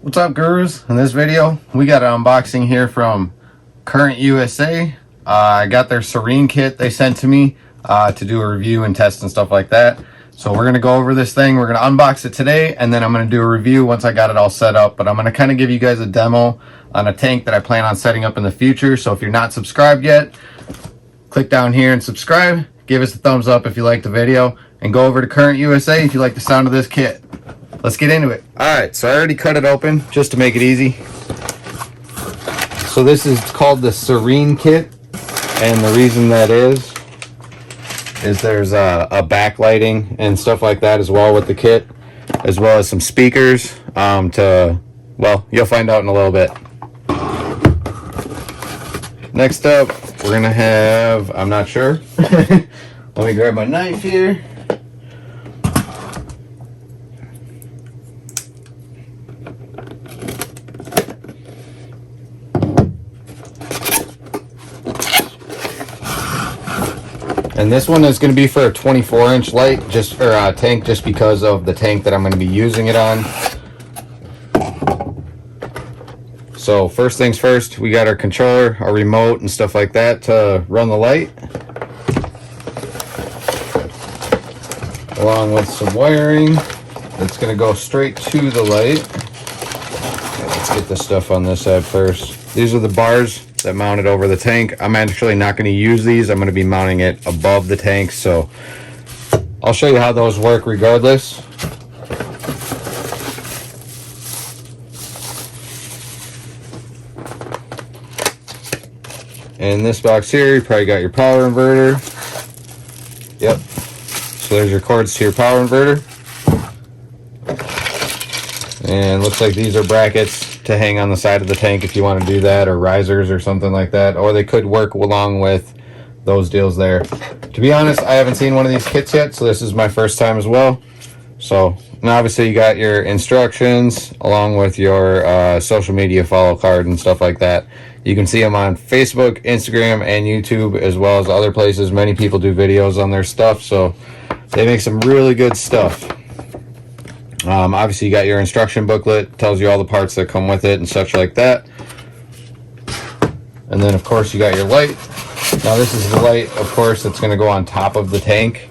What's up, gurus? In this video we got an unboxing here from Current USA. I got their Serene kit they sent to me to do a review and test and stuff like that. So we're gonna go over this thing. We're gonna unbox it today, and then I'm gonna do a review once I got it all set up. But I'm gonna kind of give you guys a demo on a tank that I plan on setting up in the future. So if you're not subscribed yet, click down here and subscribe. Give us a thumbs up if you like the video, and go over to Current USA if you like the sound of this kit. Let's get into it. Alright, so I already cut it open just to make it easy. So this is called the Serene kit, and the reason that is there's a backlighting and stuff like that as well with the kit, as well as some speakers well, you'll find out in a little bit. Next up, we're gonna have, I'm not sure. Let me grab my knife here. And this one is going to be for a 24-inch light, tank, just because of the tank that I'm going to be using it on. So first things first, we got our controller, our remote, and stuff like that to run the light, along with some wiring that's going to go straight to the light. Okay, let's get this stuff on this side first. These are the bars that mounted over the tank. I'm actually not going to use these. I'm going to be mounting it above the tank, so I'll show you how those work regardless. In this box here, you probably got your power inverter. Yep. So there's your cords to your power inverter. And looks like these are brackets to hang on the side of the tank if you want to do that, or risers or something like that, or they could work along with those deals there. To be honest, I haven't seen one of these kits yet, so this is my first time as well. So, and obviously you got your instructions along with your social media follow card and stuff like that. You can see them on Facebook, Instagram, and YouTube, as well as other places. Many people do videos on their stuff, so they make some really good stuff. Obviously you got your instruction booklet, tells you all the parts that come with it and such like that. And then of course you got your light. Now this is the light, of course, that's going to go on top of the tank.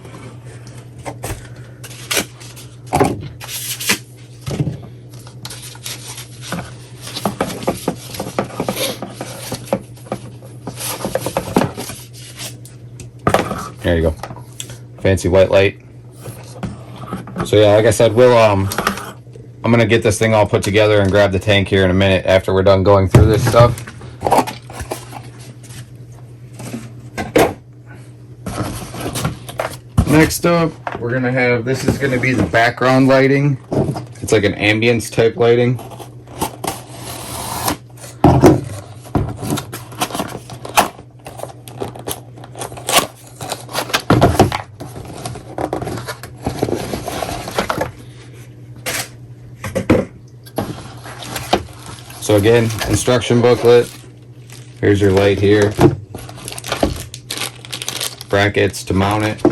There you go. Fancy white light. So yeah, like I said, I'm gonna get this thing all put together and grab the tank here in a minute after we're done going through this stuff. Next up, we're gonna have, this is gonna be the background lighting. It's like an ambience type lighting. So again, instruction booklet. Here's your light here. Brackets to mount it.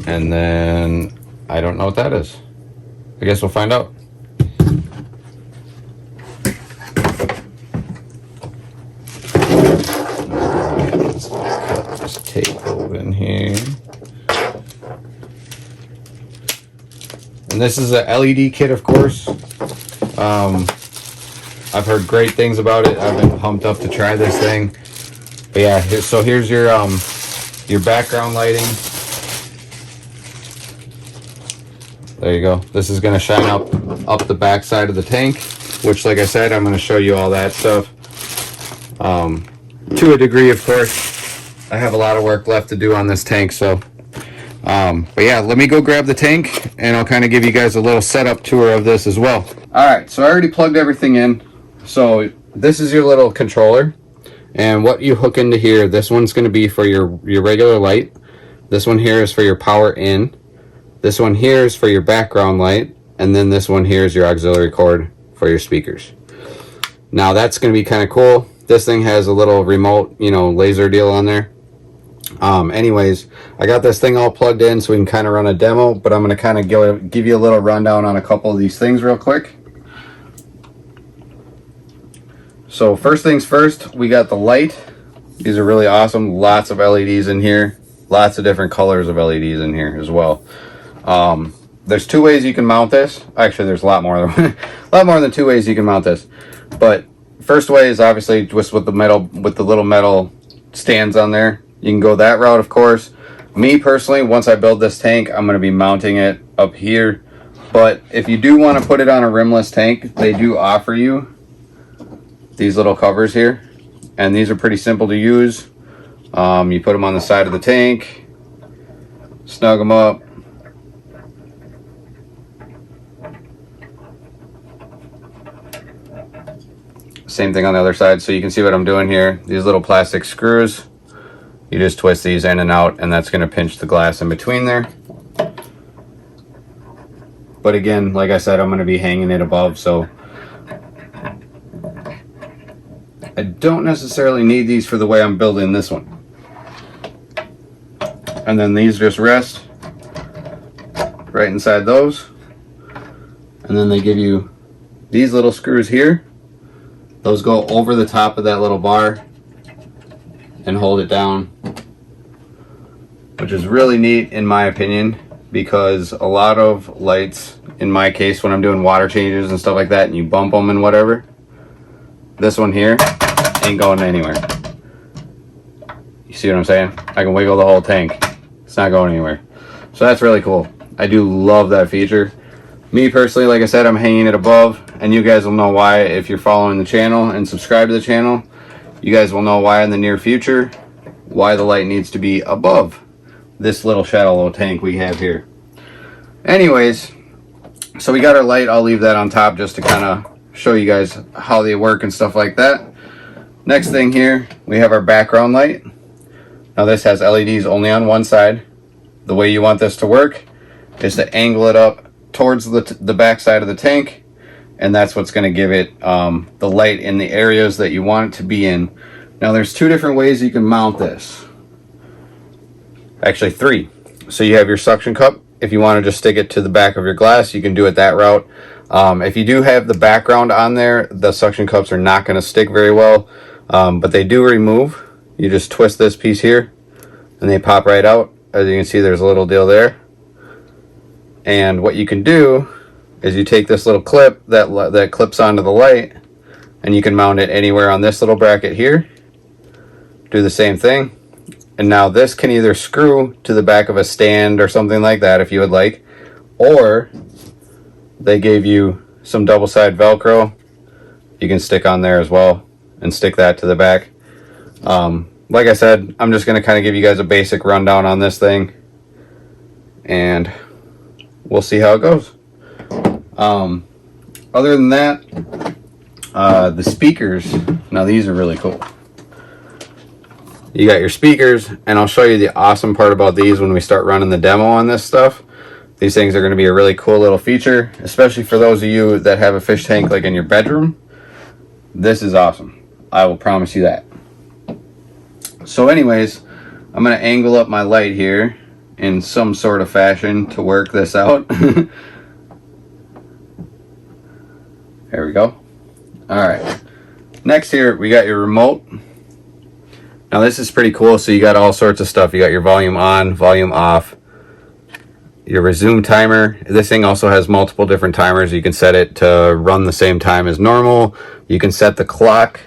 And then, I don't know what that is. I guess we'll find out. Let's cut this tape open here. And this is a LED kit, of course. I've heard great things about it. I've been pumped up to try this thing. But yeah, so here's your background lighting. There you go. This is going to shine up the back side of the tank, which, like I said, I'm going to show you all that stuff. To a degree, of course. I have a lot of work left to do on this tank, so but yeah, let me go grab the tank and I'll kind of give you guys a little setup tour of this as well. Alright, so I already plugged everything in. So this is your little controller, and what you hook into here, this one's going to be for your regular light. This one here is for your power in. This one here is for your background light, and then this one here is your auxiliary cord for your speakers. Now that's going to be kind of cool. This thing has a little remote, laser deal on there. Anyways, I got this thing all plugged in so we can kind of run a demo, but I'm going to kind of give you a little rundown on a couple of these things real quick. So first things first, we got the light. These are really awesome. Lots of LEDs in here. Lots of different colors of LEDs in here as well. There's two ways you can mount this. Actually, there's a lot more than two ways you can mount this. But first way is obviously just with the little metal stands on there. You can go that route, of course. Me personally, once I build this tank, I'm going to be mounting it up here. But if you do want to put it on a rimless tank, they do offer you these little covers here. And these are pretty simple to use. You put them on the side of the tank, snug them up. Same thing on the other side, so you can see what I'm doing here. These little plastic screws, you just twist these in and out, and that's going to pinch the glass in between there. But again, like I said, I'm going to be hanging it above, so I don't necessarily need these for the way I'm building this one. And then these just rest right inside those. And then they give you these little screws here. Those go over the top of that little bar and hold it down, which is really neat in my opinion, because a lot of lights, in my case when I'm doing water changes and stuff like that and you bump them and whatever, this one here ain't going anywhere. You see what I'm saying? I can wiggle the whole tank. It's not going anywhere. So that's really cool. I do love that feature. Me personally, like I said, I'm hanging it above, and you guys will know why if you're following the channel and subscribe to the channel. You guys will know why in the near future, why the light needs to be above this little shallow tank we have here. Anyways, so we got our light. I'll leave that on top just to kind of show you guys how they work and stuff like that. Next thing here, we have our background light. Now this has LEDs only on one side. The way you want this to work is to angle it up towards the back side of the tank, and that's what's going to give it the light in the areas that you want it to be in. Now there's two different ways you can mount this. Actually three. So you have your suction cup. If you want to just stick it to the back of your glass, you can do it that route. If you do have the background on there, the suction cups are not going to stick very well, but they do remove. You just twist this piece here and they pop right out. As you can see, there's a little deal there. And what you can do is you take this little clip that clips onto the light, and you can mount it anywhere on this little bracket here. Do the same thing. And now this can either screw to the back of a stand or something like that if you would like, or they gave you some double-side Velcro you can stick on there as well and stick that to the back. Like I said, I'm just going to kind of give you guys a basic rundown on this thing, and we'll see how it goes. Other than that, the speakers, now these are really cool. You got your speakers, and I'll show you the awesome part about these when we start running the demo on this stuff. These things are going to be a really cool little feature, especially for those of you that have a fish tank like in your bedroom. This is awesome. I will promise you that. So anyways, I'm going to angle up my light here in some sort of fashion to work this out. There we go. Alright. Next here, we got your remote. Now this is pretty cool. So you got all sorts of stuff. You got your volume on, volume off, your resume timer. This thing also has multiple different timers. You can set it to run the same time as normal. You can set the clock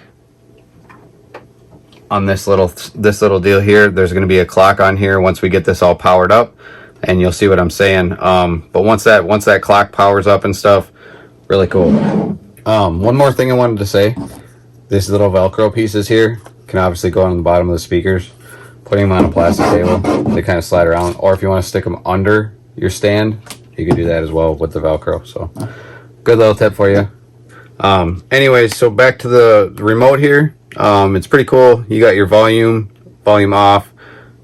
on this little deal here. There's going to be a clock on here once we get this all powered up, and you'll see what I'm saying. But once that clock powers up and stuff, really cool. One more thing I wanted to say. These little Velcro pieces here can obviously go on the bottom of the speakers. Putting them on a plastic table, they kind of slide around. Or if you want to stick them under your stand, you can do that as well with the Velcro. So good little tip for you. Anyways, so back to the remote here. It's pretty cool. You got your volume off,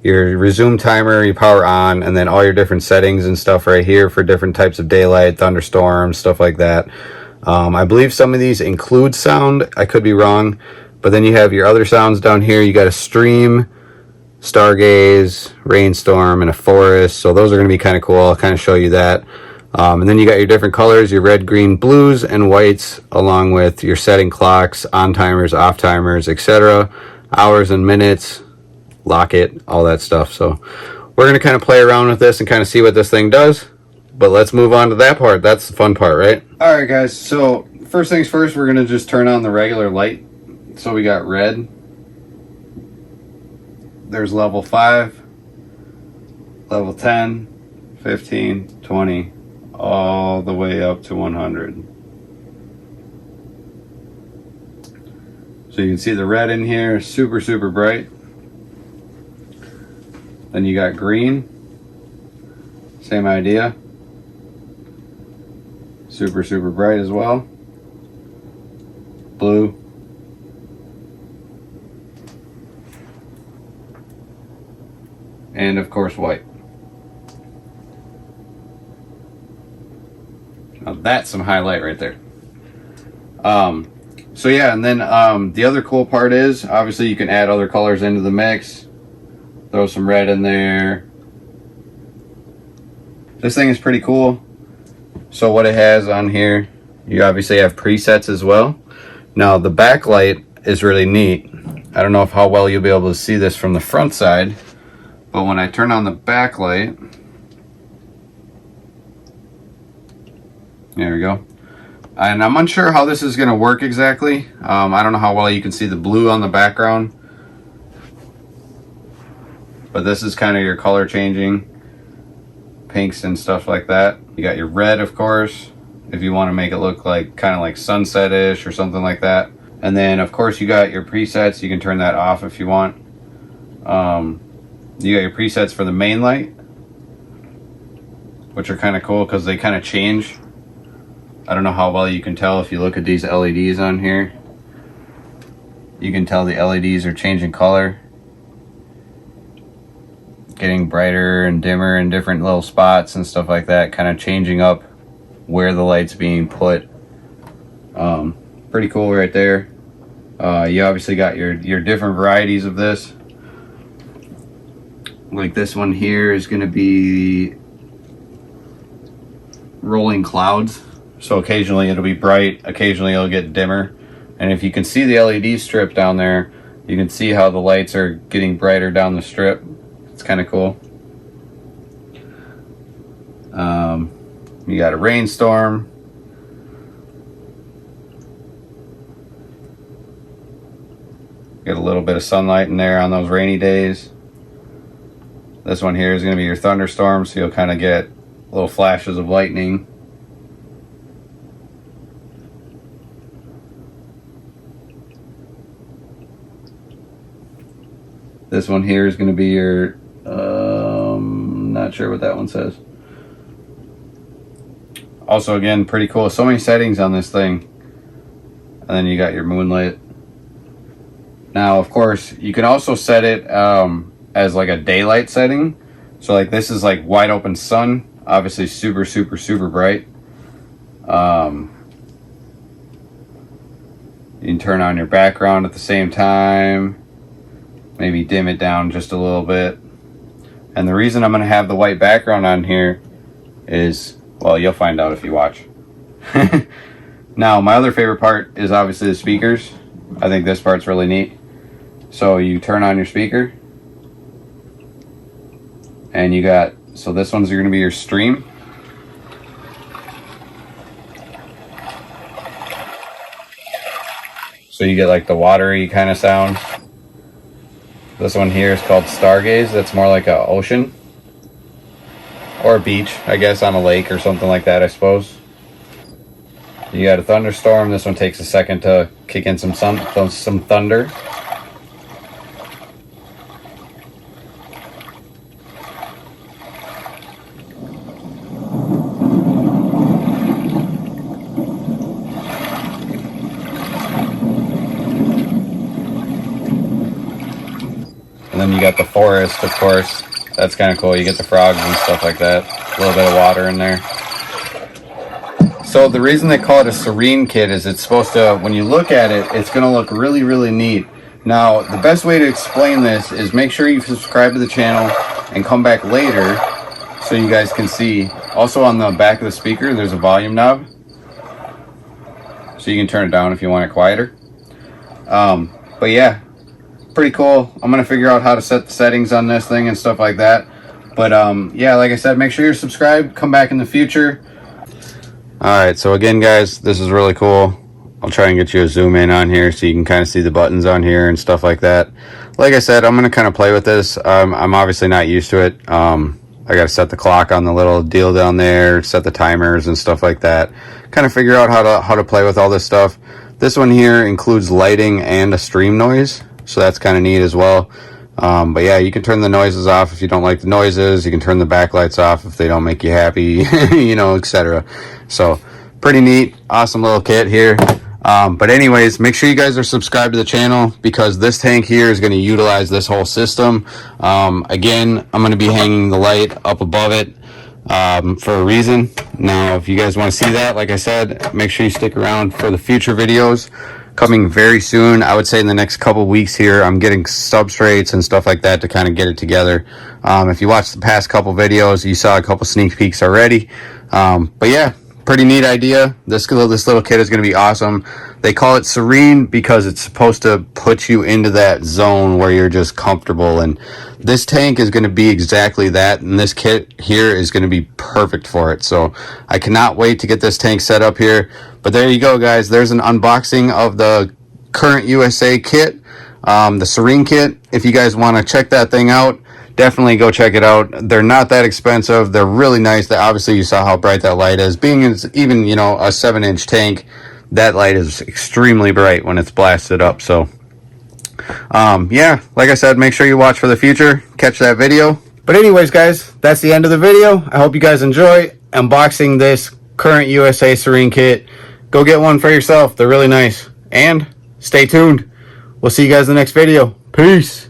your resume timer, your power on, and then all your different settings and stuff right here for different types of daylight, thunderstorms, stuff like that. I believe some of these include sound. I could be wrong. But then you have your other sounds down here. You got a stream, stargaze, rainstorm, and a forest. So those are going to be kind of cool. I'll kind of show you that. And then you got your different colors, your red, green, blues, and whites, along with your setting clocks, on timers, off timers, etc. Hours and minutes, lock it, all that stuff. So we're going to kind of play around with this and kind of see what this thing does. But let's move on to that part. That's the fun part, right? All right, guys. So first things first, we're going to just turn on the regular light. So we got red. There's level 5, level 10, 15, 20, all the way up to 100. So you can see the red in here, super, super bright. Then you got green, same idea. Super, super bright as well. Blue. And of course white. Now that's some highlight right there. So yeah, and then the other cool part is obviously you can add other colors into the mix. Throw some red in there. This thing is pretty cool. So what it has on here, you obviously have presets as well. Now the backlight is really neat. I don't know how well you'll be able to see this from the front side, but when I turn on the backlight, there we go. And I'm unsure how this is going to work exactly. I don't know how well you can see the blue on the background, but this is kind of your color changing, pinks and stuff like that. You got your red, of course, if you want to make it look like kind of like sunset-ish or something like that. And then of course you got your presets. You can turn that off if you want. You got your presets for the main light, which are kind of cool because they kind of change. I don't know how well you can tell if you look at these LEDs on here. You can tell the LEDs are changing color, getting brighter and dimmer in different little spots and stuff like that, kind of changing up where the light's being put. Pretty cool right there. You obviously got your different varieties of this. Like this one here is going to be rolling clouds. So occasionally it'll be bright, occasionally it'll get dimmer. And if you can see the LED strip down there, you can see how the lights are getting brighter down the strip. It's kind of cool. You got a rainstorm. Get a little bit of sunlight in there on those rainy days. This one here is going to be your thunderstorm, so you'll kind of get little flashes of lightning. This one here is going to be your, not sure what that one says. Also, again, pretty cool. So many settings on this thing. And then you got your moonlight. Now, of course, you can also set it as like a daylight setting. So like this is like wide open sun. Obviously super, super, super bright. You can turn on your background at the same time. Maybe dim it down just a little bit. And the reason I'm going to have the white background on here is, well, you'll find out if you watch. Now, my other favorite part is obviously the speakers. I think this part's really neat. So you turn on your speaker. And you got, so this one's going to be your stream. So you get like the watery kind of sound. This one here is called stargaze. That's more like an ocean or a beach, I guess, on a lake or something like that, I suppose. You got a thunderstorm. This one takes a second to kick in some thunder. And then you got the forest, of course. That's kind of cool. You get the frogs and stuff like that. A little bit of water in there. So the reason they call it a Serene kit is it's supposed to, when you look at it, it's going to look really, really neat. Now, the best way to explain this is make sure you subscribe to the channel and come back later so you guys can see. Also on the back of the speaker, there's a volume knob. So you can turn it down if you want it quieter. But yeah, pretty cool. I'm going to figure out how to set the settings on this thing and stuff like that. But yeah, like I said, make sure you're subscribed. Come back in the future. Alright, so again guys, this is really cool. I'll try and get you a zoom in on here so you can kind of see the buttons on here and stuff like that. Like I said, I'm going to kind of play with this. I'm obviously not used to it. I got to set the clock on the little deal down there, set the timers and stuff like that. Kind of figure out how to play with all this stuff. This one here includes lighting and a stream noise, so that's kind of neat as well. But yeah, you can turn the noises off if you don't like the noises. You can turn the backlights off if they don't make you happy, you know, etc. So pretty neat, awesome little kit here. But anyways, make sure you guys are subscribed to the channel because this tank here is going to utilize this whole system. Again, I'm going to be hanging the light up above it for a reason. Now, if you guys want to see that, like I said, make sure you stick around for the future videos coming very soon. I would say in the next couple weeks here, I'm getting substrates and stuff like that to kind of get it together. If you watched the past couple videos, you saw a couple sneak peeks already. But yeah, pretty neat idea. This little kit is going to be awesome. They call it Serene because it's supposed to put you into that zone where you're just comfortable, and this tank is going to be exactly that, and this kit here is going to be perfect for it. So I cannot wait to get this tank set up here. But there you go guys, there's an unboxing of the Current USA kit, the Serene kit. If you guys want to check that thing out, definitely go check it out. They're not that expensive. They're really nice. Obviously you saw how bright that light is. Being even, you know, a 7-inch tank, that light is extremely bright when it's blasted up. So yeah, like I said, make sure you watch for the future, catch that video. But anyways guys, that's the end of the video. I hope you guys enjoy unboxing this Current USA Serene kit. Go get one for yourself. They're really nice. And stay tuned. We'll see you guys in the next video. Peace.